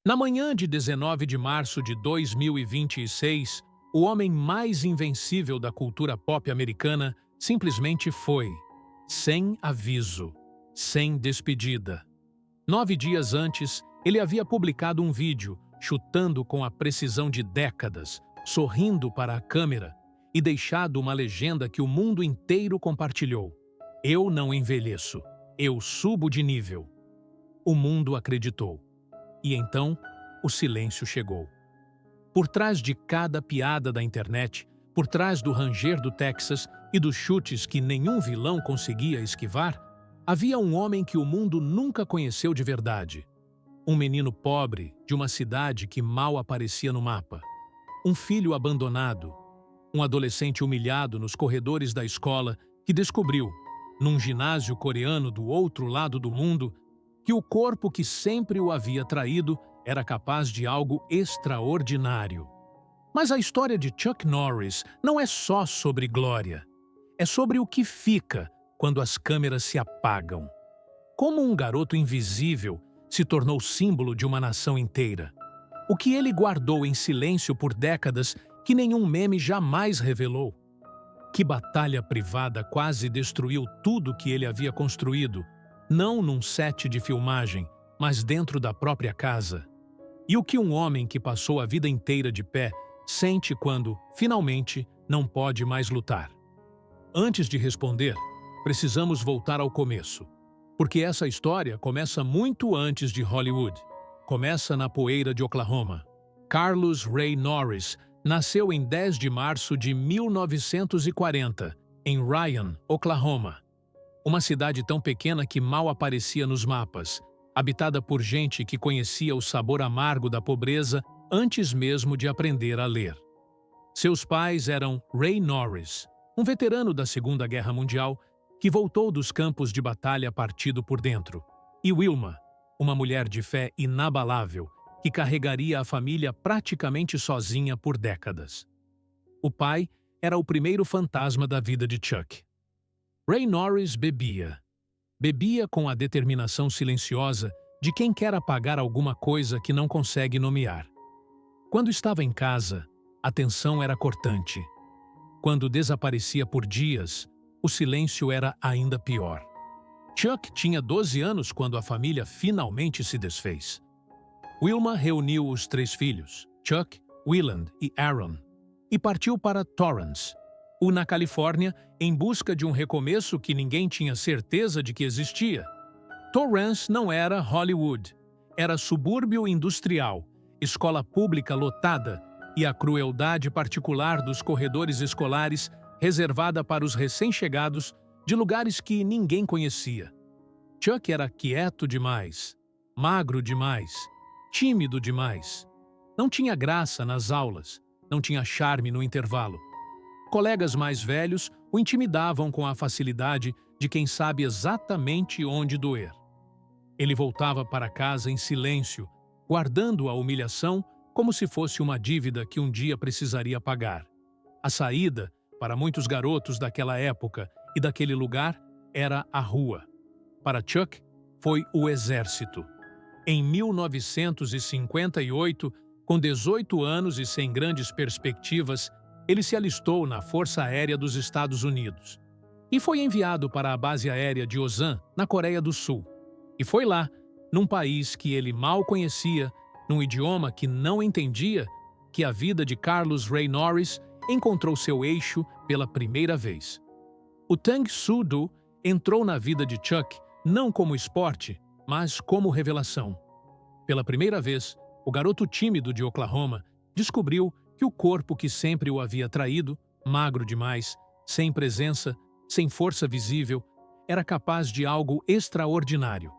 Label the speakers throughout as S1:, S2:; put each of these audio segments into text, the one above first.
S1: Na manhã de 19 de março de 2026, o homem mais invencível da cultura pop americana simplesmente foi, sem aviso, sem despedida. 9 dias antes, ele havia publicado um vídeo, chutando com a precisão de décadas, sorrindo para a câmera e deixado uma legenda que o mundo inteiro compartilhou. Eu não envelheço, eu subo de nível. O mundo acreditou. E então, o silêncio chegou. Por trás de cada piada da internet, por trás do ranger do Texas e dos chutes que nenhum vilão conseguia esquivar, havia um homem que o mundo nunca conheceu de verdade. Um menino pobre de uma cidade que mal aparecia no mapa. Um filho abandonado. Um adolescente humilhado nos corredores da escola que descobriu, num ginásio coreano do outro lado do mundo, que o corpo que sempre o havia traído era capaz de algo extraordinário. Mas a história de Chuck Norris não é só sobre glória. É sobre o que fica quando as câmeras se apagam. Como um garoto invisível se tornou símbolo de uma nação inteira. O que ele guardou em silêncio por décadas que nenhum meme jamais revelou. Que batalha privada quase destruiu tudo que ele havia construído, não num set de filmagem, mas dentro da própria casa. E o que um homem que passou a vida inteira de pé sente quando, finalmente, não pode mais lutar? Antes de responder, precisamos voltar ao começo, porque essa história começa muito antes de Hollywood. Começa na poeira de Oklahoma. Carlos Ray Norris nasceu em 10 de março de 1940, em Ryan, Oklahoma. Uma cidade tão pequena que mal aparecia nos mapas, habitada por gente que conhecia o sabor amargo da pobreza antes mesmo de aprender a ler. Seus pais eram Ray Norris, um veterano da Segunda Guerra Mundial que voltou dos campos de batalha partido por dentro, e Wilma, uma mulher de fé inabalável que carregaria a família praticamente sozinha por décadas. O pai era o primeiro fantasma da vida de Chuck. Ray Norris bebia. Bebia com a determinação silenciosa de quem quer apagar alguma coisa que não consegue nomear. Quando estava em casa, a tensão era cortante. Quando desaparecia por dias, o silêncio era ainda pior. Chuck tinha 12 anos quando a família finalmente se desfez. Wilma reuniu os 3 filhos, Chuck, Willand e Aaron, e partiu para Torrance, na Califórnia, em busca de um recomeço que ninguém tinha certeza de que existia. Torrance não era Hollywood, era subúrbio industrial, escola pública lotada e a crueldade particular dos corredores escolares reservada para os recém-chegados de lugares que ninguém conhecia. Chuck era quieto demais, magro demais, tímido demais. Não tinha graça nas aulas, não tinha charme no intervalo. Colegas mais velhos o intimidavam com a facilidade de quem sabe exatamente onde doer. Ele voltava para casa em silêncio, guardando a humilhação como se fosse uma dívida que um dia precisaria pagar. A saída, para muitos garotos daquela época e daquele lugar, era a rua. Para Chuck, foi o exército. Em 1958, com 18 anos e sem grandes perspectivas, ele se alistou na Força Aérea dos Estados Unidos e foi enviado para a base aérea de Osan, na Coreia do Sul. E foi lá, num país que ele mal conhecia, num idioma que não entendia, que a vida de Carlos Ray Norris encontrou seu eixo pela primeira vez. O Tang Soo Do entrou na vida de Chuck não como esporte, mas como revelação. Pela primeira vez, o garoto tímido de Oklahoma descobriu que o corpo que sempre o havia traído, magro demais, sem presença, sem força visível, era capaz de algo extraordinário.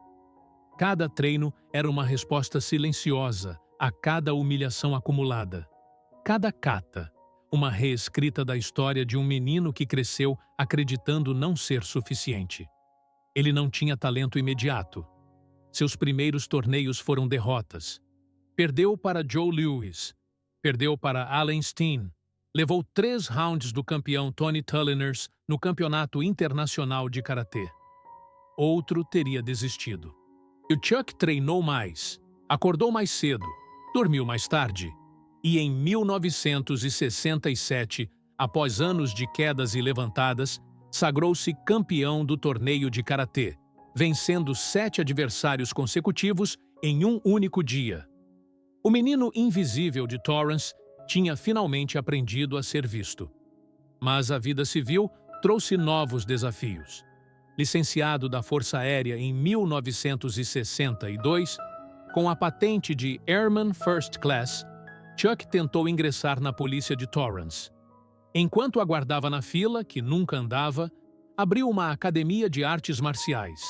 S1: Cada treino era uma resposta silenciosa a cada humilhação acumulada. Cada kata, uma reescrita da história de um menino que cresceu acreditando não ser suficiente. Ele não tinha talento imediato. Seus primeiros torneios foram derrotas. Perdeu para Joe Louis, perdeu para Allen Steen, levou 3 rounds do campeão Tony Tulliners no Campeonato Internacional de Karatê. Outro teria desistido. E o Chuck treinou mais, Acordou mais cedo, dormiu mais tarde, e em 1967, após anos de quedas e levantadas, sagrou-se campeão do torneio de karatê, vencendo 7 adversários consecutivos em um único dia. O menino invisível de Torrance tinha finalmente aprendido a ser visto. Mas a vida civil trouxe novos desafios. Licenciado da Força Aérea em 1962, com a patente de Airman First Class, Chuck tentou ingressar na polícia de Torrance. Enquanto aguardava na fila, que nunca andava, abriu uma academia de artes marciais.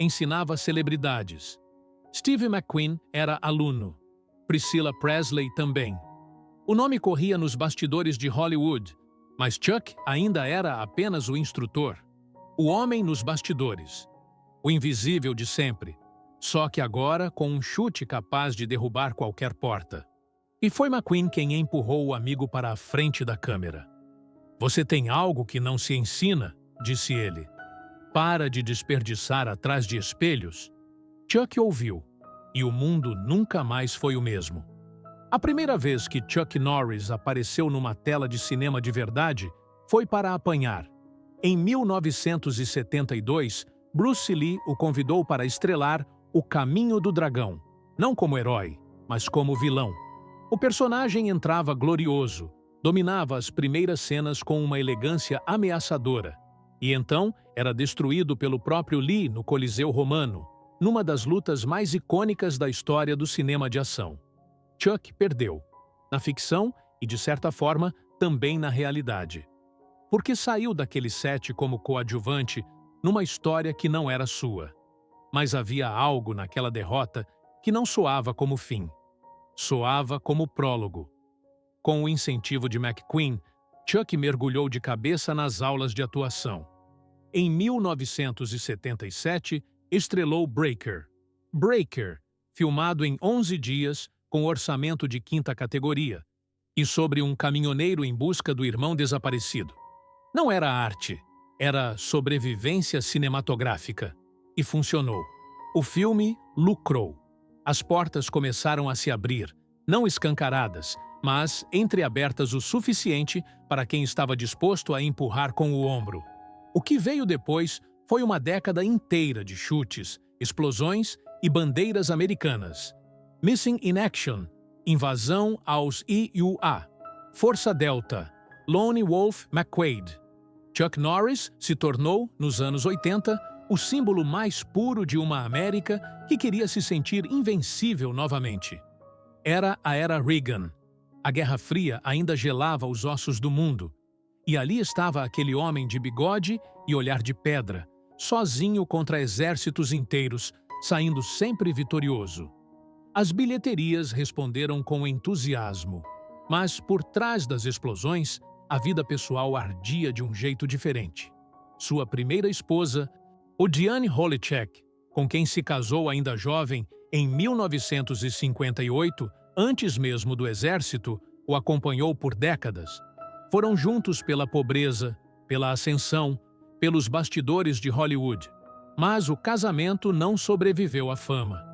S1: Ensinava celebridades. Steve McQueen era aluno. Priscilla Presley também. O nome corria nos bastidores de Hollywood, mas Chuck ainda era apenas o instrutor. O homem nos bastidores. O invisível de sempre. Só que agora com um chute capaz de derrubar qualquer porta. E foi McQueen quem empurrou o amigo para a frente da câmera. "Você tem algo que não se ensina", disse ele. "Para de desperdiçar atrás de espelhos." Chuck ouviu, e o mundo nunca mais foi o mesmo. A primeira vez que Chuck Norris apareceu numa tela de cinema de verdade foi para apanhar. Em 1972, Bruce Lee o convidou para estrelar O Caminho do Dragão, não como herói, mas como vilão. O personagem entrava glorioso, dominava as primeiras cenas com uma elegância ameaçadora, e então era destruído pelo próprio Lee no Coliseu Romano, numa das lutas mais icônicas da história do cinema de ação. Chuck perdeu, na ficção e, de certa forma, também na realidade. Porque saiu daquele set como coadjuvante numa história que não era sua. Mas havia algo naquela derrota que não soava como fim. Soava como prólogo. Com o incentivo de McQueen, Chuck mergulhou de cabeça nas aulas de atuação. Em 1977, estrelou Breaker. Breaker, filmado em 11 dias, com orçamento de 5ª categoria, e sobre um caminhoneiro em busca do irmão desaparecido. Não era arte, era sobrevivência cinematográfica. E funcionou. O filme lucrou. As portas começaram a se abrir, não escancaradas, mas entreabertas o suficiente para quem estava disposto a empurrar com o ombro. O que veio depois foi uma década inteira de chutes, explosões e bandeiras americanas. Missing in Action, Invasão aos IUA, Força Delta, Lone Wolf McQuade. Chuck Norris se tornou, nos anos 80, o símbolo mais puro de uma América que queria se sentir invencível novamente. Era a era Reagan. A Guerra Fria ainda gelava os ossos do mundo. E ali estava aquele homem de bigode e olhar de pedra, sozinho contra exércitos inteiros, saindo sempre vitorioso. As bilheterias responderam com entusiasmo, mas por trás das explosões, a vida pessoal ardia de um jeito diferente. Sua primeira esposa, Diane Holicek, com quem se casou ainda jovem em 1958, antes mesmo do exército, o acompanhou por décadas. Foram juntos pela pobreza, pela ascensão, pelos bastidores de Hollywood. Mas o casamento não sobreviveu à fama.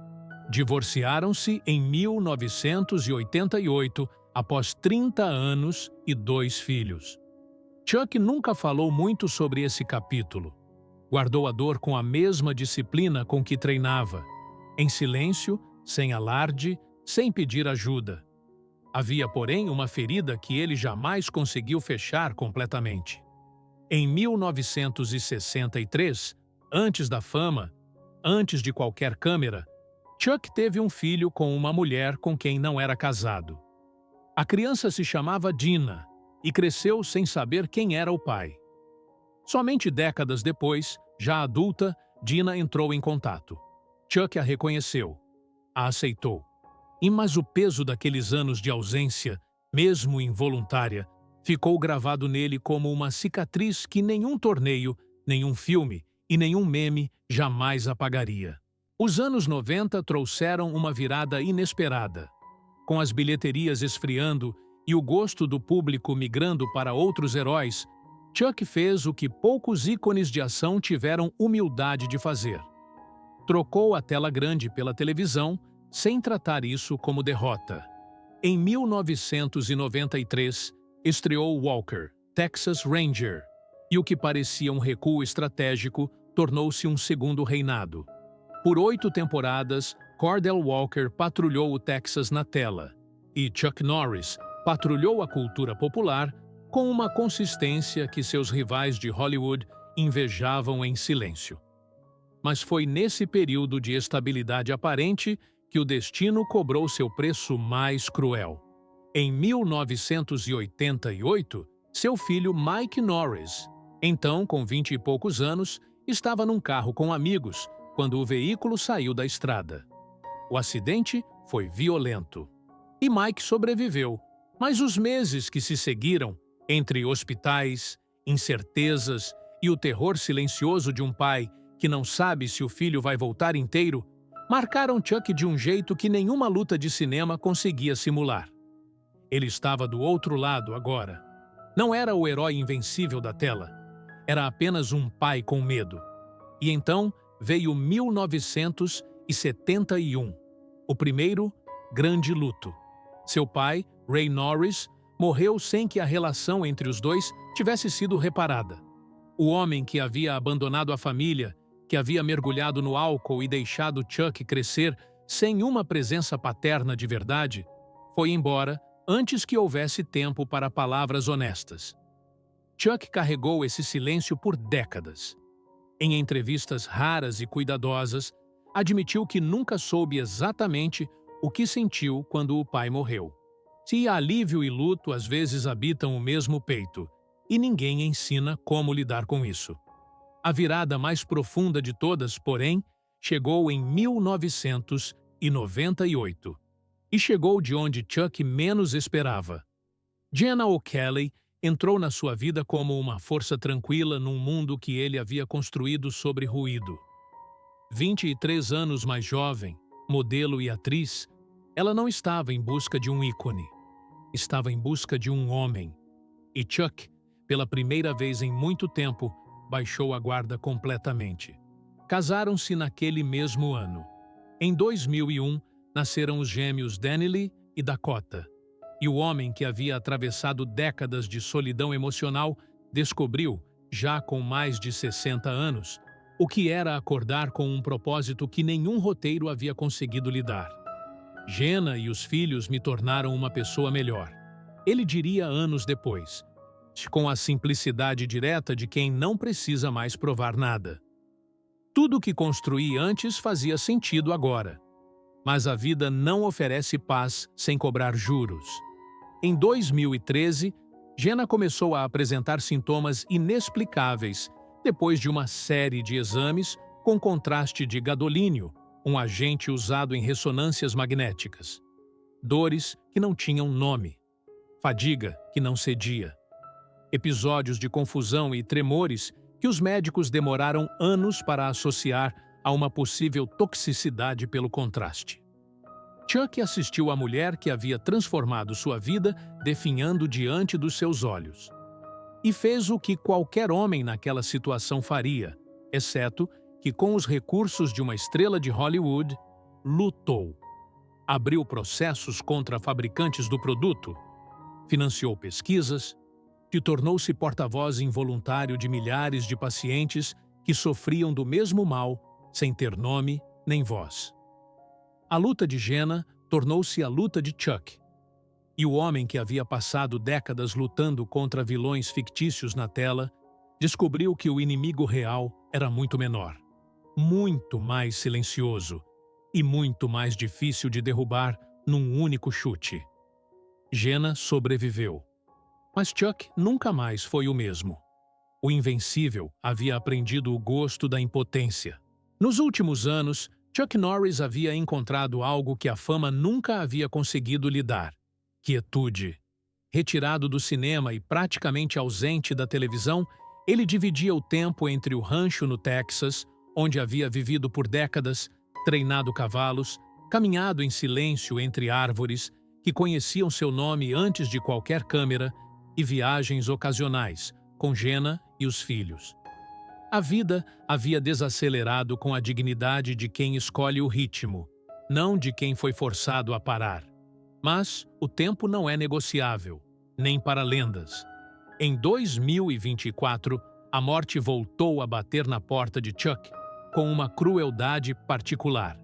S1: Divorciaram-se em 1988, após 30 anos e 2 filhos. Chuck nunca falou muito sobre esse capítulo. Guardou a dor com a mesma disciplina com que treinava, em silêncio, sem alarde, sem pedir ajuda. Havia, porém, uma ferida que ele jamais conseguiu fechar completamente. Em 1963, antes da fama, antes de qualquer câmera, Chuck teve um filho com uma mulher com quem não era casado. A criança se chamava Dina e cresceu sem saber quem era o pai. Somente décadas depois, já adulta, Dina entrou em contato. Chuck a reconheceu, a aceitou. Mas o peso daqueles anos de ausência, mesmo involuntária, ficou gravado nele como uma cicatriz que nenhum torneio, nenhum filme e nenhum meme jamais apagaria. Os anos 90 trouxeram uma virada inesperada. Com as bilheterias esfriando e o gosto do público migrando para outros heróis, Chuck fez o que poucos ícones de ação tiveram humildade de fazer. Trocou a tela grande pela televisão, sem tratar isso como derrota. Em 1993, estreou Walker, Texas Ranger, e o que parecia um recuo estratégico tornou-se um segundo reinado. Por 8 temporadas, Cordell Walker patrulhou o Texas na tela, e Chuck Norris patrulhou a cultura popular com uma consistência que seus rivais de Hollywood invejavam em silêncio. Mas foi nesse período de estabilidade aparente que o destino cobrou seu preço mais cruel. Em 1988, seu filho Mike Norris, então com 20 e poucos anos, estava num carro com amigos quando o veículo saiu da estrada. O acidente foi violento. E Mike sobreviveu, mas os meses que se seguiram, entre hospitais, incertezas e o terror silencioso de um pai que não sabe se o filho vai voltar inteiro, marcaram Chuck de um jeito que nenhuma luta de cinema conseguia simular. Ele estava do outro lado agora. Não era o herói invencível da tela. Era apenas um pai com medo. E então veio 1971, o primeiro grande luto. Seu pai, Ray Norris, morreu sem que a relação entre os dois tivesse sido reparada. O homem que havia abandonado a família, que havia mergulhado no álcool e deixado Chuck crescer sem uma presença paterna de verdade, foi embora antes que houvesse tempo para palavras honestas. Chuck carregou esse silêncio por décadas. Em entrevistas raras e cuidadosas, admitiu que nunca soube exatamente o que sentiu quando o pai morreu. Se alívio e luto às vezes habitam o mesmo peito, e ninguém ensina como lidar com isso. A virada mais profunda de todas, porém, chegou em 1998. E chegou de onde Chuck menos esperava. Jenna O'Kelly entrou na sua vida como uma força tranquila num mundo que ele havia construído sobre ruído. 23 anos mais jovem, modelo e atriz, ela não estava em busca de um ícone. Estava em busca de um homem. E Chuck, pela primeira vez em muito tempo, baixou a guarda completamente. Casaram-se naquele mesmo ano. Em 2001, nasceram os gêmeos Danielle e Dakota. E o homem que havia atravessado décadas de solidão emocional descobriu, já com mais de 60 anos, o que era acordar com um propósito que nenhum roteiro havia conseguido lhe dar. Jenna e os filhos me tornaram uma pessoa melhor. Ele diria anos depois, com a simplicidade direta de quem não precisa mais provar nada. Tudo o que construí antes fazia sentido agora. Mas a vida não oferece paz sem cobrar juros. Em 2013, Jenna começou a apresentar sintomas inexplicáveis depois de uma série de exames com contraste de gadolínio, um agente usado em ressonâncias magnéticas. Dores que não tinham nome. Fadiga que não cedia. Episódios de confusão e tremores que os médicos demoraram anos para associar a uma possível toxicidade pelo contraste. Chuck assistiu a mulher que havia transformado sua vida definhando diante dos seus olhos. E fez o que qualquer homem naquela situação faria, exceto que, com os recursos de uma estrela de Hollywood, lutou. Abriu processos contra fabricantes do produto, financiou pesquisas, e tornou-se porta-voz involuntário de milhares de pacientes que sofriam do mesmo mal, sem ter nome nem voz. A luta de Jenna tornou-se a luta de Chuck. E o homem que havia passado décadas lutando contra vilões fictícios na tela, descobriu que o inimigo real era muito menor, muito mais silencioso e muito mais difícil de derrubar num único chute. Jenna sobreviveu. Mas Chuck nunca mais foi o mesmo. O invencível havia aprendido o gosto da impotência. Nos últimos anos, Chuck Norris havia encontrado algo que a fama nunca havia conseguido lhe dar: quietude. Retirado do cinema e praticamente ausente da televisão, ele dividia o tempo entre o rancho no Texas, onde havia vivido por décadas, treinado cavalos, caminhado em silêncio entre árvores, que conheciam seu nome antes de qualquer câmera, e viagens ocasionais, com Jenna e os filhos. A vida havia desacelerado com a dignidade de quem escolhe o ritmo, não de quem foi forçado a parar. Mas o tempo não é negociável, nem para lendas. Em 2024, a morte voltou a bater na porta de Chuck com uma crueldade particular.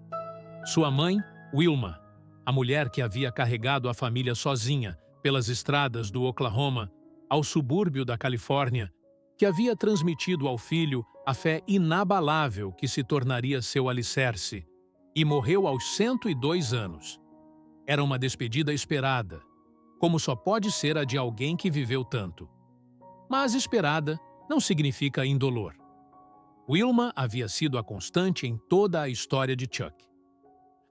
S1: Sua mãe, Wilma, a mulher que havia carregado a família sozinha pelas estradas do Oklahoma ao subúrbio da Califórnia, que havia transmitido ao filho a fé inabalável que se tornaria seu alicerce, e morreu aos 102 anos. Era uma despedida esperada, como só pode ser a de alguém que viveu tanto. Mas esperada não significa indolor. Wilma havia sido a constante em toda a história de Chuck.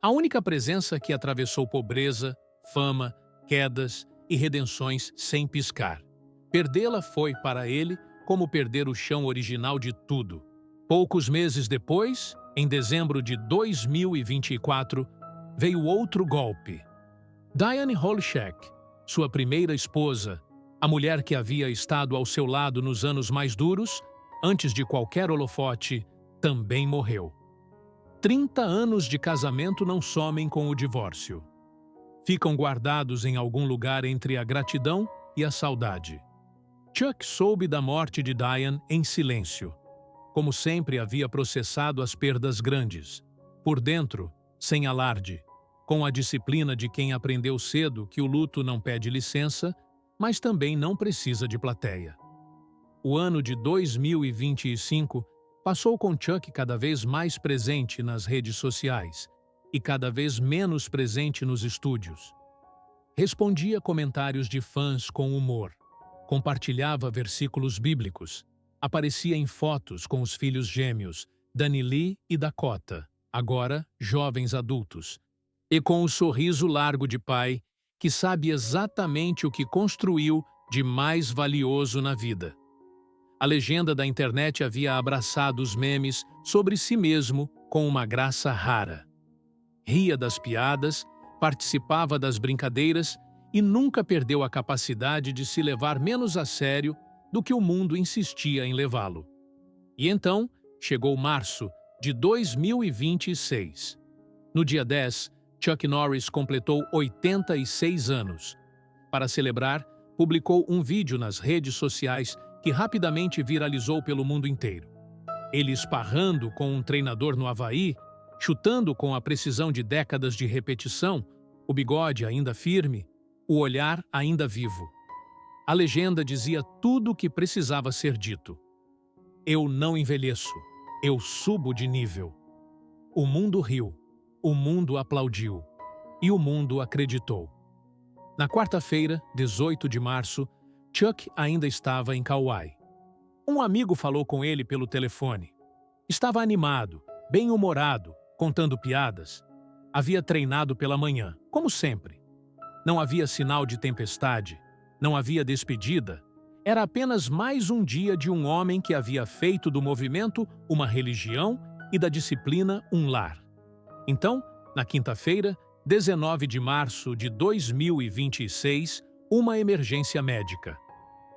S1: A única presença que atravessou pobreza, fama, quedas e redenções sem piscar. Perdê-la foi, para ele, como perder o chão original de tudo. Poucos meses depois, em dezembro de 2024, veio outro golpe. Diane Holishek, sua primeira esposa, a mulher que havia estado ao seu lado nos anos mais duros, antes de qualquer holofote, também morreu. 30 anos de casamento não somem com o divórcio. Ficam guardados em algum lugar entre a gratidão e a saudade. Chuck soube da morte de Diane em silêncio. Como sempre, havia processado as perdas grandes. Por dentro, sem alarde, com a disciplina de quem aprendeu cedo que o luto não pede licença, mas também não precisa de plateia. O ano de 2025 passou com Chuck cada vez mais presente nas redes sociais e cada vez menos presente nos estúdios. Respondia comentários de fãs com humor, compartilhava versículos bíblicos, aparecia em fotos com os filhos gêmeos, Dani Lee e Dakota, agora jovens adultos, e com o sorriso largo de pai que sabe exatamente o que construiu de mais valioso na vida. A legenda da internet havia abraçado os memes sobre si mesmo com uma graça rara. Ria das piadas, participava das brincadeiras e nunca perdeu a capacidade de se levar menos a sério do que o mundo insistia em levá-lo. E então chegou março de 2026. No dia 10, Chuck Norris completou 86 anos. Para celebrar, publicou um vídeo nas redes sociais que rapidamente viralizou pelo mundo inteiro. Ele esparrando com um treinador no Havaí, chutando com a precisão de décadas de repetição, o bigode ainda firme, o olhar ainda vivo. A legenda dizia tudo o que precisava ser dito. Eu não envelheço, eu subo de nível. O mundo riu, o mundo aplaudiu e o mundo acreditou. Na quarta-feira, 18 de março, Chuck ainda estava em Kauai. Um amigo falou com ele pelo telefone. Estava animado, bem-humorado, contando piadas. Havia treinado pela manhã, como sempre. Não havia sinal de tempestade, não havia despedida. Era apenas mais um dia de um homem que havia feito do movimento uma religião e da disciplina um lar. Então, na quinta-feira, 19 de março de 2026, uma emergência médica.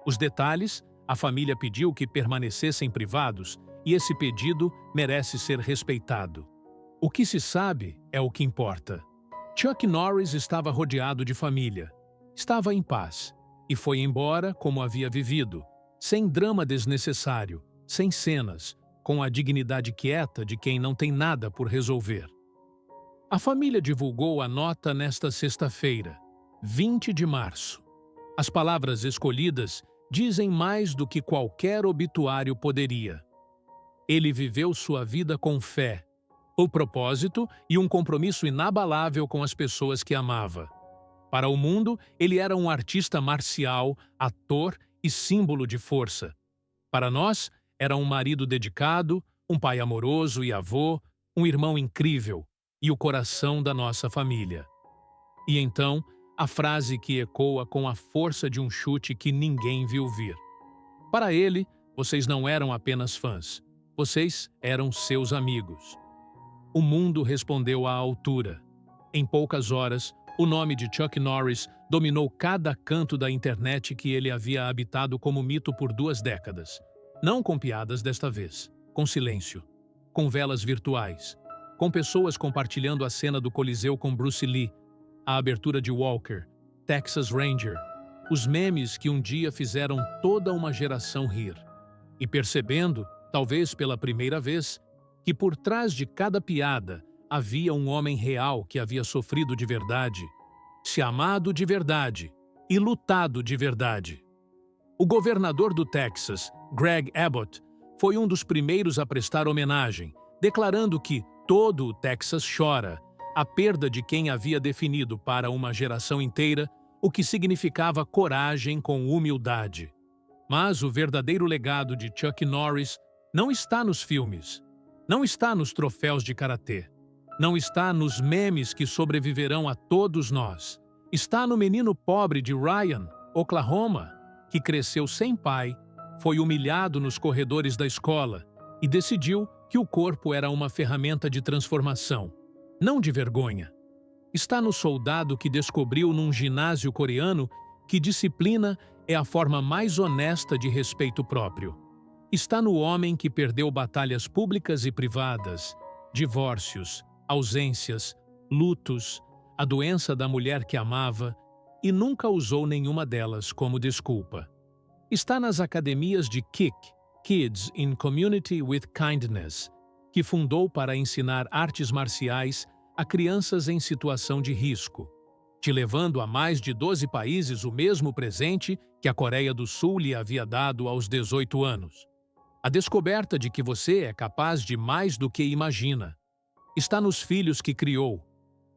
S1: Os detalhes, a família pediu que permanecessem privados e esse pedido merece ser respeitado. O que se sabe é o que importa. Chuck Norris estava rodeado de família. Estava em paz e foi embora como havia vivido, sem drama desnecessário, sem cenas, com a dignidade quieta de quem não tem nada por resolver. A família divulgou a nota nesta sexta-feira, 20 de março. As palavras escolhidas dizem mais do que qualquer obituário poderia. Ele viveu sua vida com fé, o propósito e um compromisso inabalável com as pessoas que amava. Para o mundo, ele era um artista marcial, ator e símbolo de força. Para nós, era um marido dedicado, um pai amoroso e avô, um irmão incrível e o coração da nossa família. E então, a frase que ecoa com a força de um chute que ninguém viu vir. Para ele, vocês não eram apenas fãs, vocês eram seus amigos. O mundo respondeu à altura. Em poucas horas, o nome de Chuck Norris dominou cada canto da internet que ele havia habitado como mito por 2 décadas. Não com piadas desta vez, com silêncio, com velas virtuais, com pessoas compartilhando a cena do Coliseu com Bruce Lee, a abertura de Walker, Texas Ranger, os memes que um dia fizeram toda uma geração rir. E percebendo, talvez pela primeira vez, que por trás de cada piada havia um homem real que havia sofrido de verdade, se amado de verdade e lutado de verdade. O governador do Texas, Greg Abbott, foi um dos primeiros a prestar homenagem, declarando que todo o Texas chora a perda de quem havia definido para uma geração inteira o que significava coragem com humildade. Mas o verdadeiro legado de Chuck Norris não está nos filmes, não está nos troféus de karatê, não está nos memes que sobreviverão a todos nós. Está no menino pobre de Ryan, Oklahoma, que cresceu sem pai, foi humilhado nos corredores da escola e decidiu que o corpo era uma ferramenta de transformação, não de vergonha. Está no soldado que descobriu num ginásio coreano que disciplina é a forma mais honesta de respeito próprio. Está no homem que perdeu batalhas públicas e privadas, divórcios, ausências, lutos, a doença da mulher que amava e nunca usou nenhuma delas como desculpa. Está nas academias de KIC, Kids in Community with Kindness, que fundou para ensinar artes marciais a crianças em situação de risco, te levando a mais de 12 países o mesmo presente que a Coreia do Sul lhe havia dado aos 18 anos. A descoberta de que você é capaz de mais do que imagina. Está nos filhos que criou,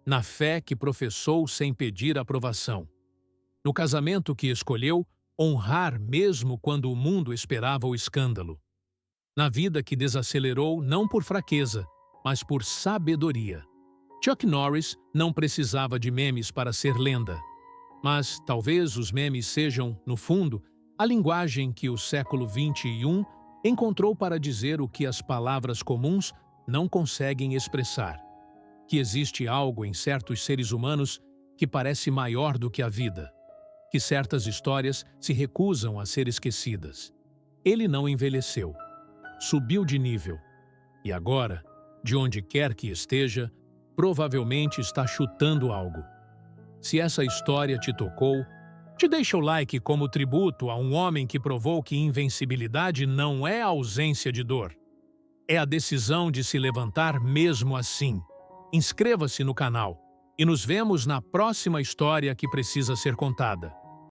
S1: na fé que professou sem pedir aprovação, no casamento que escolheu honrar mesmo quando o mundo esperava o escândalo, na vida que desacelerou não por fraqueza, mas por sabedoria. Chuck Norris não precisava de memes para ser lenda, mas talvez os memes sejam, no fundo, a linguagem que o século XXI encontrou para dizer o que as palavras comuns não conseguem expressar, que existe algo em certos seres humanos que parece maior do que a vida, que certas histórias se recusam a ser esquecidas. Ele não envelheceu, subiu de nível, e agora, de onde quer que esteja, provavelmente está chutando algo. Se essa história te tocou, te deixa o like como tributo a um homem que provou que invencibilidade não é a ausência de dor. É a decisão de se levantar mesmo assim. Inscreva-se no canal e nos vemos na próxima história que precisa ser contada.